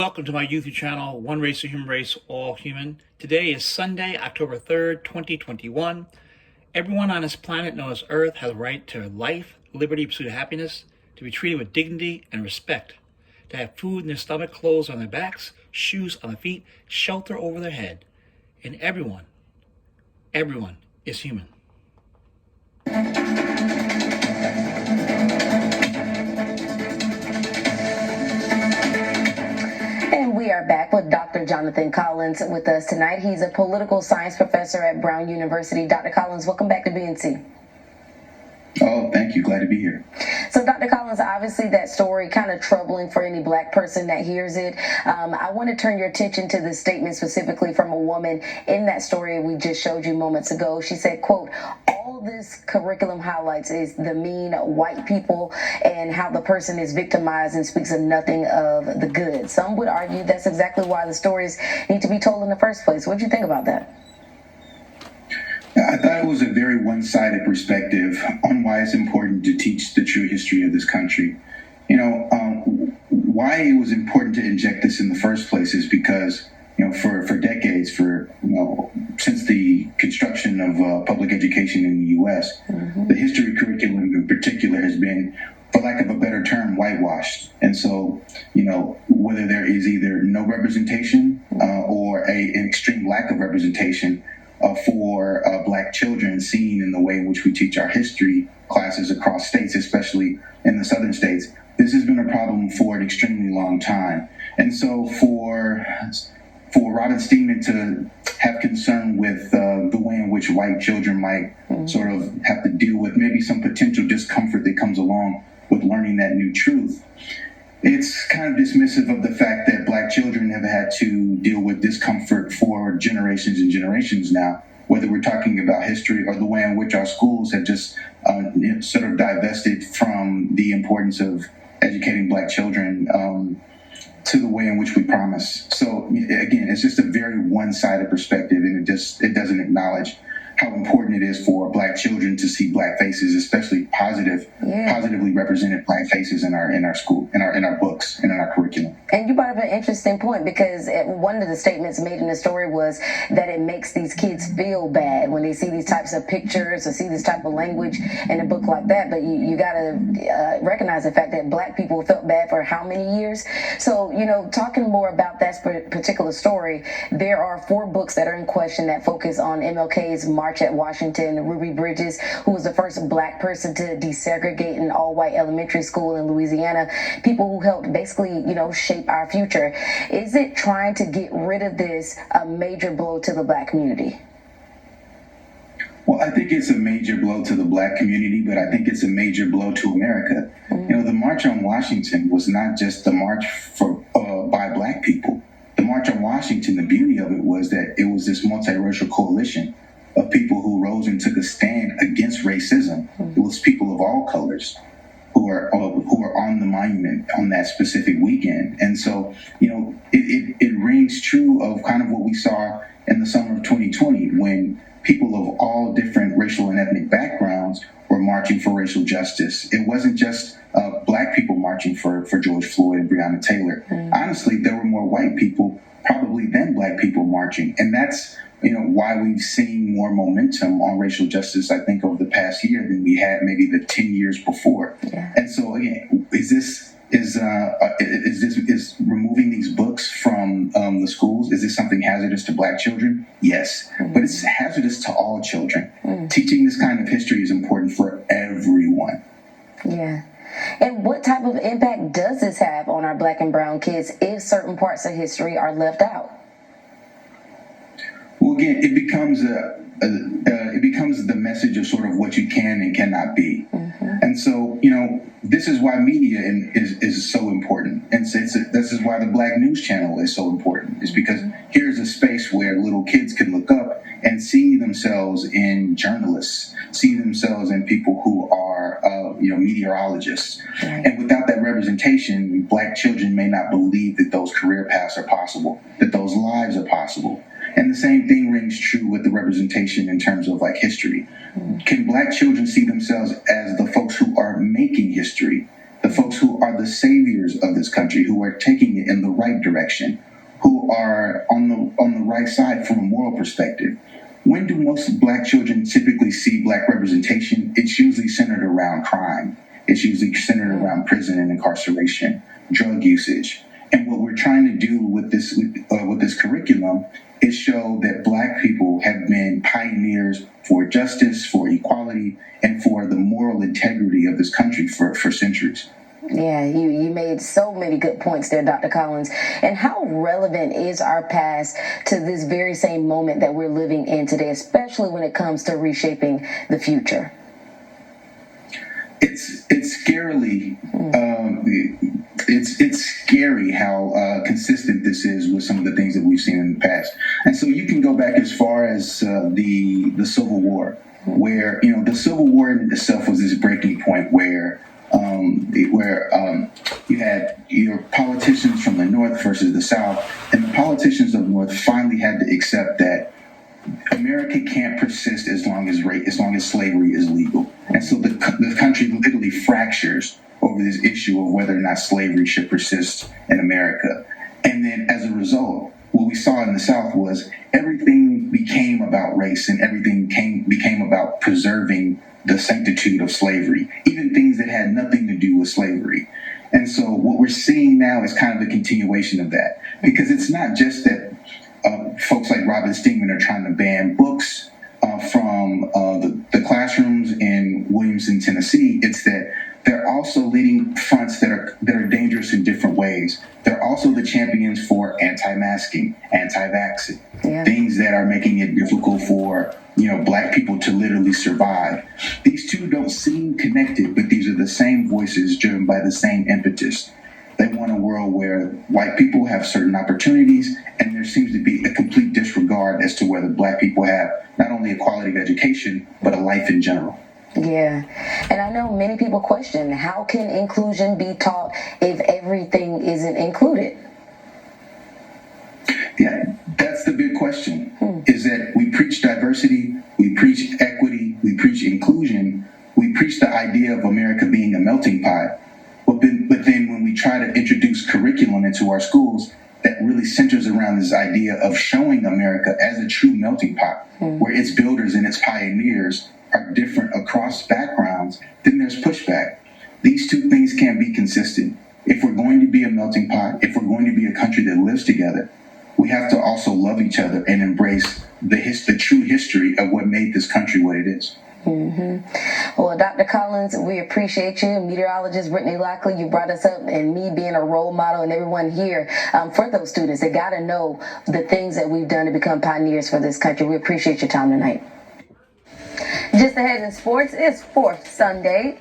Welcome to my YouTube channel, One Race, a Human Race, All Human. Today is Sunday, October 3rd, 2021. Everyone on this planet known as Earth has a right to life, liberty, pursuit of happiness, to be treated with dignity and respect, to have food in their stomach, clothes on their backs, shoes on their feet, shelter over their head. And everyone is human. We are back with Dr. Jonathan Collins with us tonight. He's a political science professor at Brown University. Dr. Collins, welcome back to BNC. Oh, thank you. Glad to be here. So, Dr. Collins, obviously that story kind of troubling for any black person that hears it. I want to turn your attention to the statement specifically from a woman in that story we just showed you moments ago. She said, quote, "All this curriculum highlights is the mean white people and how the person is victimized and speaks of nothing of the good." Some would argue that's exactly why the stories need to be told in the first place. What do you think about that? I thought it was a very one-sided perspective on why it's important to teach the true history of this country. Why it was important to inject this in the first place is because, for decades, since the construction of public education in the U.S., the history curriculum in particular has been, for lack of a better term, whitewashed. And so, whether there is either no representation or an extreme lack of representation for black children seen in the way in which we teach our history classes across states, especially in the southern states, this has been a problem for an extremely long time. And so for Robin Steedman to have concern with the way in which white children might sort of have to deal with maybe some potential discomfort that comes along with learning that new truth, it's kind of dismissive of the fact that black children have had to deal with discomfort for generations and generations now, whether we're talking about history or the way in which our schools have just sort of divested from the importance of educating black children to the way in which we promise. So again, it's just a very one-sided perspective, and it doesn't acknowledge how important it is for black children to see black faces, especially positively represented black faces in our school, in our books, and in our curriculum. And you brought up an interesting point, because one of the statements made in the story was that it makes these kids feel bad when they see these types of pictures or see this type of language in a book like that. But you got to recognize the fact that black people felt bad for how many years? So, talking more about that particular story, there are 4 books that are in question that focus on MLK's March at Washington. Ruby Bridges, who was the first black person to desegregate an all-white elementary school in Louisiana, people who helped basically, shape our future. Is it trying to get rid of this a major blow to the black community? Well, I think it's a major blow to the black community, but I think it's a major blow to America. The March on Washington was not just the march by black people. The March on Washington, the beauty of it was that it was this multiracial coalition of people who rose and took a stand against racism. It was people of all colors who are on the monument on that specific weekend. And so, it rings true of kind of what we saw in the summer of 2020, when people of all different racial and ethnic backgrounds were marching for racial justice. It wasn't just black people marching for George Floyd and Breonna Taylor. Honestly, there were more white people probably than black people marching. And that's why we've seen more momentum on racial justice, I think, over the past year than we had maybe the 10 years before. Yeah. And so again, is removing these books from the schools, is this something hazardous to black children? Yes, but it's hazardous to all children. Teaching this kind of history is important for everyone. Yeah. And what type of impact does this have on our black and brown kids if certain parts of history are left out? Well, again, it becomes the message of sort of what you can and cannot be. And so, this is why media is so important. And this is why the Black News Channel is so important. Is because here's a space where little kids can look up and see themselves in journalists, see themselves in people who are, meteorologists. Right. And without that representation, black children may not believe that those career paths are possible, that those lives are possible. And the same thing rings true with the representation in terms of history. Can black children see themselves as the folks who are making history, the folks who are the saviors of this country, who are taking it in the right direction, who are on the right side from a moral perspective. When do most black children typically see black representation? It's usually centered around crime. It's usually centered around prison and incarceration, drug usage. And what we're trying to do with this curriculum is show that black people have been pioneers for justice, for equality, and for the moral integrity of this country for centuries. Yeah, you made so many good points there, Dr. Collins. And how relevant is our past to this very same moment that we're living in today, especially when it comes to reshaping the future? It's scarily it's scary how consistent this is with some of the things that we've seen in the past. And so you can go back as far as the Civil War, where the Civil War in itself was this breaking point where you had your politicians from the North versus the South, and the politicians of the North finally had to accept that America can't persist as long as slavery is legal. And so the country literally fractures over this issue of whether or not slavery should persist in America. And then as a result, what we saw in the South was everything became about race, and everything became about preserving the sanctitude of slavery, even things that had nothing to do with slavery. And so what we're seeing now is kind of a continuation of that, because it's not just that folks like Robin Stingman are trying to ban books from the classrooms in Williamson, Tennessee. It's that they're also leading fronts that are dangerous in different ways. They're also the champions for anti-masking, anti-vaxxing, things that are making it difficult for black people to literally survive. These two don't seem connected, but these are the same voices driven by the same impetus. They want a world where white people have certain opportunities, and there seems to be a complete disregard as to whether black people have not only a quality of education, but a life in general. Yeah. And I know many people question, how can inclusion be taught if everything isn't included? Yeah, that's the big question, is that we preach diversity, we preach equity, we preach inclusion, we preach the idea of America being a melting pot. But then when we try to introduce curriculum into our schools that really centers around this idea of showing America as a true melting pot, where its builders and its pioneers are different across backgrounds, then there's pushback. These two things can't be consistent. If we're going to be a melting pot, if we're going to be a country that lives together, we have to also love each other and embrace the true history of what made this country what it is. Well, Dr. Collins, we appreciate you. Meteorologist Brittany Lockley, you brought us up, and me being a role model, and everyone here, for those students, they got to know the things that we've done to become pioneers for this country. We appreciate your time tonight. Just ahead in sports, it's fourth Sunday.